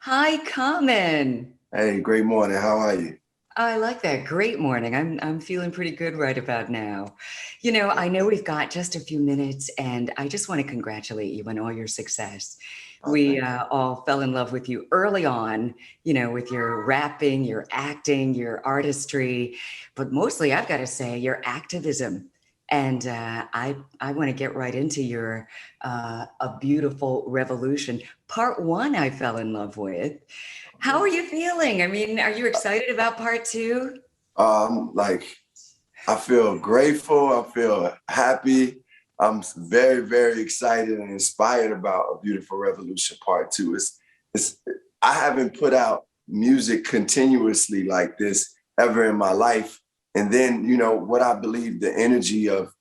Hi, Carmen. Hey, great morning. How are you? I like that. Great morning. I'm feeling pretty good right about now. I know we've got just a few minutes, and I just want to congratulate you on all your success. We Thank you. all fell in love with you early on, with your rapping, your acting, your artistry, but mostly I've got to say your activism. And I want to get right into your A Beautiful Revolution. Part one, I fell in love with. How are Okay. you feeling? I mean, are you excited about part two? Like I feel grateful. I feel happy. I'm very, very excited and inspired about A Beautiful Revolution Part Two. It's I haven't put out music continuously like this ever in my life. And then, what I believe the energy of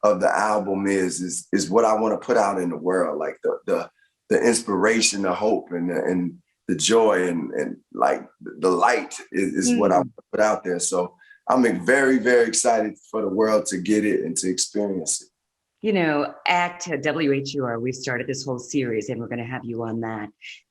the album is what I want to put out in the world, like the inspiration, the hope, and the joy and like the light is what I want Hmm. to put out there. So I'm very, very excited for the world to get it and to experience it. At WHUR, we've started this whole series and we're going to have you on that.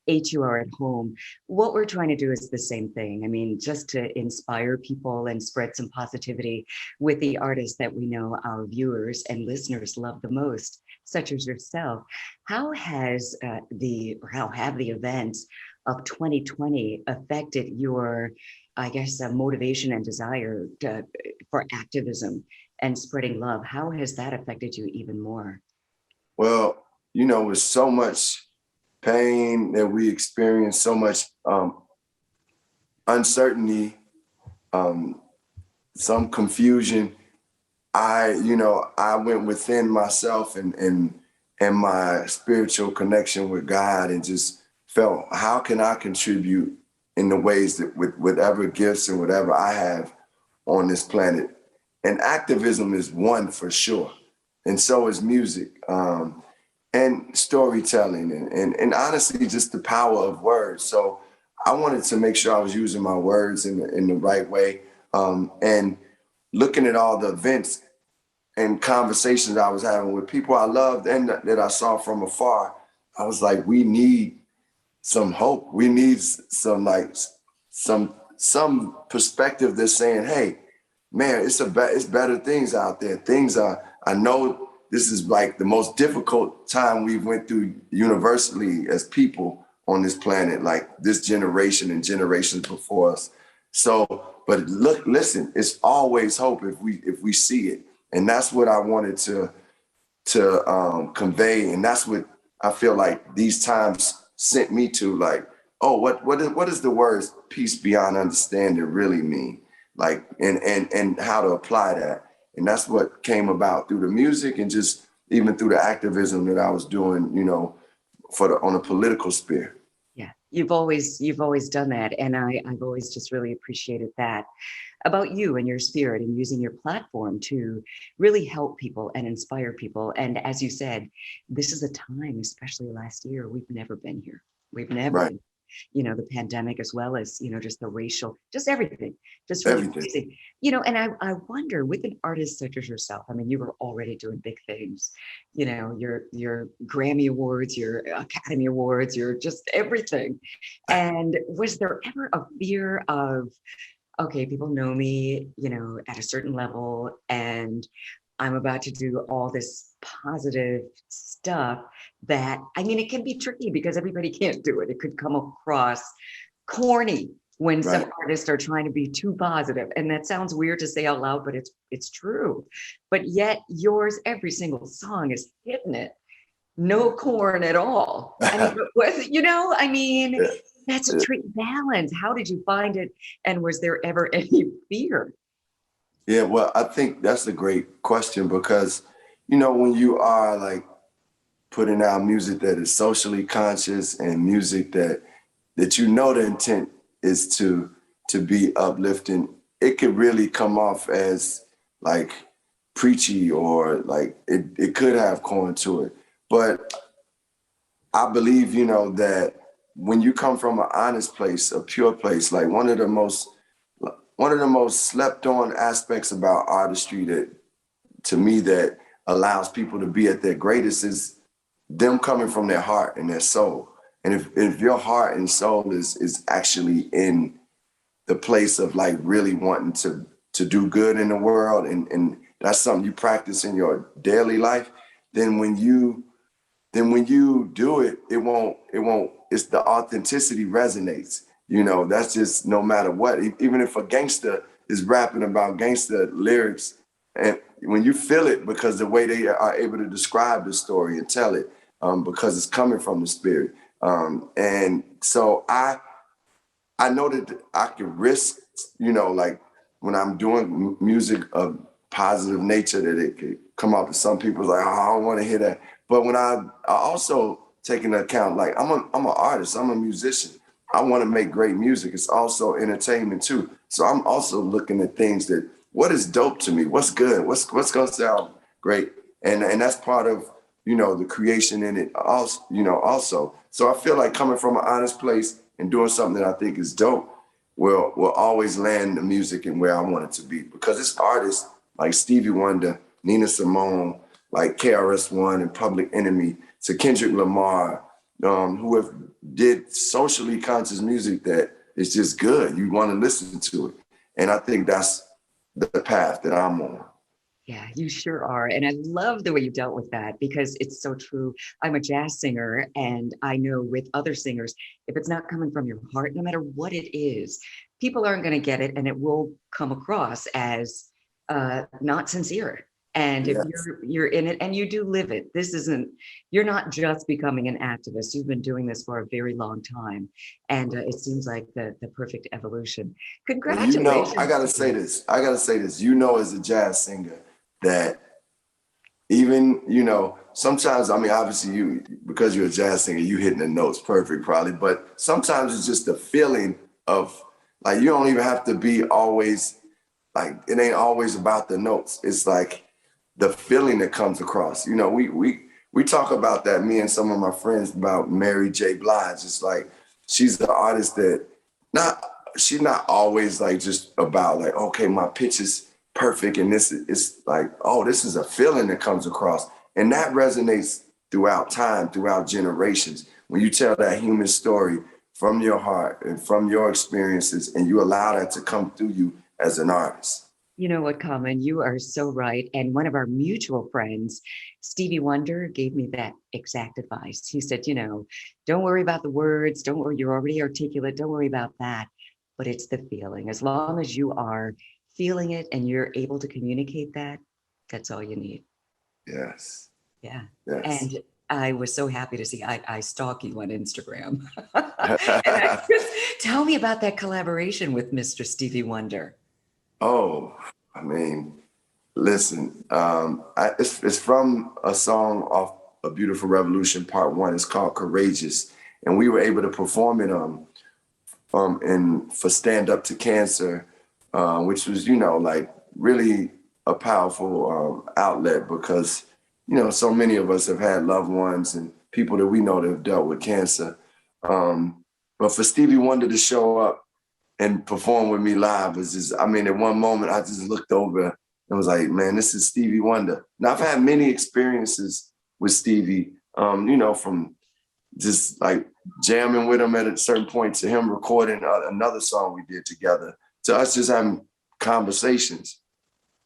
HUR at home. What we're trying to do is the same thing. I mean, just to inspire people and spread some positivity with the artists that we know our viewers and listeners love the most, such as yourself. How have the events of 2020 affected your, I guess, motivation and desire for activism and spreading love? How has that affected you even more? Well, with so much pain that we experience, so much uncertainty, um, some confusion, I went within myself and my spiritual connection with God and just felt how can I contribute in the ways that with whatever gifts and whatever I have on this planet. And activism is one for sure. And so is music, and storytelling and honestly just the power of words. So I wanted to make sure I was using my words in the right way. And looking at all the events and conversations I was having with people I loved and that I saw from afar, I was like, we need some hope. We need some perspective that's saying, hey, man, it's better things out there. Things are. I know this is like the most difficult time we've went through universally as people on this planet, like this generation and generations before us. So, but look, listen, it's always hope if we see it, and that's what I wanted to convey, and that's what I feel like these times sent me to. Like, oh, what is the words "peace beyond understanding" really mean? Like, and how to apply that, and that's what came about through the music and just even through the activism that I was doing, on a political sphere. Yeah, you've always done that, and I've always just really appreciated that about you and your spirit and using your platform to really help people and inspire people. And as you said, this is a time, especially last year, we've never been here. We've never Right, been, the pandemic as well as, just the racial, just everything, just really everything. crazy. And I wonder with an artist such as yourself, I mean, you were already doing big things, your Grammy Awards, your Academy Awards, your just everything. And was there ever a fear of, okay, people know me, at a certain level, and I'm about to do all this positive stuff that, I mean, it can be tricky because everybody can't do it. It could come across corny when some Right. artists are trying to be too positive. And that sounds weird to say out loud, but it's true. But yet yours, every single song is hitting it. No corn at all. I mean, but was it, I mean, Yeah. that's a tricky balance. How did you find it? And was there ever any fear? Yeah, well, I think that's a great question because, when you are like putting out music that is socially conscious and music that the intent is to be uplifting, it could really come off as like preachy or like it could have corn to it. But I believe, that when you come from an honest place, a pure place, like one of the most slept on aspects about artistry that to me that allows people to be at their greatest is them coming from their heart and their soul. And if your heart and soul is actually in the place of like really wanting to do good in the world, and that's something you practice in your daily life, then when you do it, it won't, it's the authenticity resonates. You know, that's just no matter what. Even if a gangster is rapping about gangster lyrics, and when you feel it, because the way they are able to describe the story and tell it, because it's coming from the spirit. And so I know that I can risk, you know, like when I'm doing music of positive nature, that it could come out to some people like, oh, I don't want to hear that. But when I also take into account, like I'm an artist, I'm a musician. I want to make great music. It's also entertainment too. So I'm also looking at things that, what is dope to me? What's good? What's going to sound great? And that's part of, you know, the creation in it also, you know, also. So I feel like coming from an honest place and doing something that I think is dope will always land the music in where I want it to be. Because it's artists like Stevie Wonder, Nina Simone, like KRS-One and Public Enemy, to Kendrick Lamar, who have did socially conscious music that is just good. You want to listen to it. And I think that's the path that I'm on. Yeah, you sure are. And I love the way you dealt with that, because it's so true. I'm a jazz singer, and I know with other singers, if it's not coming from your heart, no matter what it is, people aren't going to get it, and it will come across as not sincere. And if Yes. you're in it and you do live it, you're not just becoming an activist. You've been doing this for a very long time, and it seems like the perfect evolution. Well, you know, I Congratulations. gotta say this. You know, as a jazz singer, that even, you know, sometimes, I mean, obviously you, because you're a jazz singer, you hitting the notes perfect probably, but sometimes it's just the feeling of, like, you don't even have to be always, like, it ain't always about the notes. It's like the feeling that comes across. You know, we talk about that, me and some of my friends, about Mary J. Blige. It's like, she's the artist that she's not always like just about like, okay, my pitch is perfect, and it's like, oh, this is a feeling that comes across. And that resonates throughout time, throughout generations. When you tell that human story from your heart and from your experiences, and you allow that to come through you as an artist. You know what, Common? You are so right. And one of our mutual friends, Stevie Wonder, gave me that exact advice. He said, you know, don't worry about the words. Don't worry, you're already articulate. Don't worry about that. But it's the feeling. As long as you are feeling it and you're able to communicate that, that's all you need. Yes. Yeah. Yes. And I was so happy to see, I stalk you on Instagram. And tell me about that collaboration with Mr. Stevie Wonder. Oh, I mean, listen, it's from a song off A Beautiful Revolution Part 1. It's called Courageous. And we were able to perform it for Stand Up to Cancer, which was, you know, like really a powerful outlet, because, you know, so many of us have had loved ones and people that we know that have dealt with cancer. But for Stevie Wonder to show up and perform with me live was just, I mean, at one moment I just looked over and was like, man, this is Stevie Wonder. Now, I've had many experiences with Stevie, you know, from just like jamming with him at a certain point, to him recording another song we did together, to us just having conversations.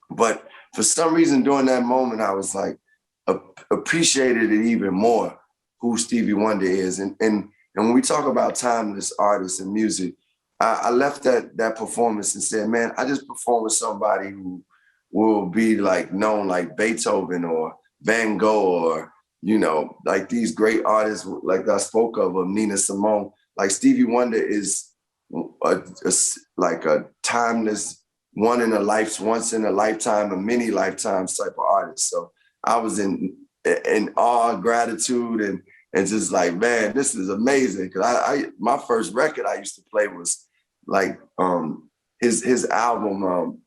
But for some reason during that moment, I was like, appreciated it even more, who Stevie Wonder is. And when we talk about timeless artists and music, I left that performance and said, man, I just performed with somebody who will be like known like Beethoven or Van Gogh, or, you know, like these great artists like I spoke of Nina Simone. Like Stevie Wonder is like a timeless, once in a lifetime, a many lifetimes type of artist. So I was in awe, gratitude, and just like, man, this is amazing. Cause my first record I used to play was like his album,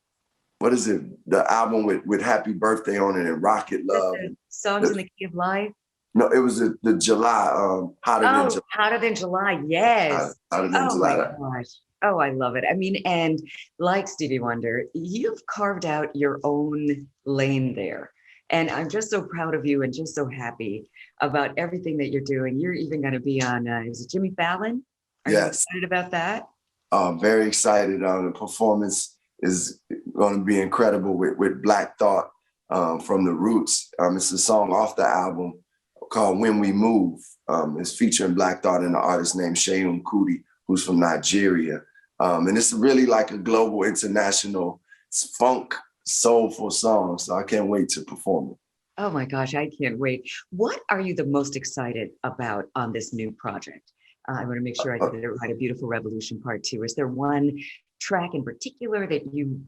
what is it? The album with Happy Birthday on it and Rocket Love. Songs in the Key of Life? No, it was the July, Hotter Than July. Hotter Than July, yes. Hotter Than July. My gosh. Oh, I love it. I mean, and like Stevie Wonder, you've carved out your own lane there. And I'm just so proud of you and just so happy about everything that you're doing. You're even going to be on, is it Jimmy Fallon? Are you Yes. excited about that? Very excited. The performance is going to be incredible with Black Thought from the Roots. It's a song off the album called When We Move. It's featuring Black Thought and an artist named Seun Kuti, who's from Nigeria. And it's really like a global, international funk, soulful song. So I can't wait to perform it. Oh my gosh, I can't wait. What are you the most excited about on this new project? I want to make sure I get it right. A Beautiful Revolution Part 2. Is there one track in particular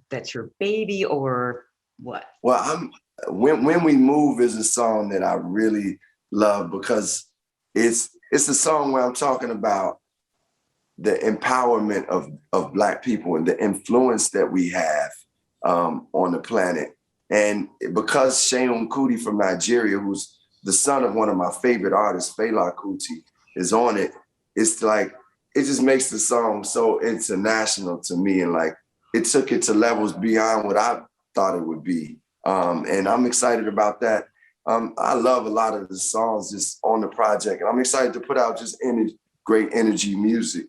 that's your baby, or what? Well, When We Move is a song that I really love because it's a song where I'm talking about the empowerment of Black people and the influence that we have on the planet. And because Seun Kuti from Nigeria, who's the son of one of my favorite artists, Fela Kuti, is on it, it's like, it just makes the song so international to me. And like, it took it to levels beyond what I thought it would be. And I'm excited about that. I love a lot of the songs just on the project, and I'm excited to put out just great energy music.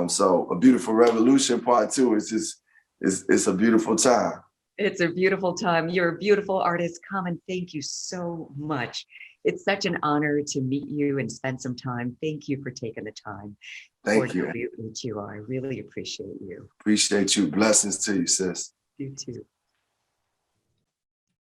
So A Beautiful Revolution Part 2 is just, it's a beautiful time. It's a beautiful time. You're a beautiful artist. Common, thank you so much. It's such an honor to meet you and spend some time. Thank you for taking the time. Thank you. WHUR. I really appreciate you. Appreciate you. Blessings to you, sis. You too.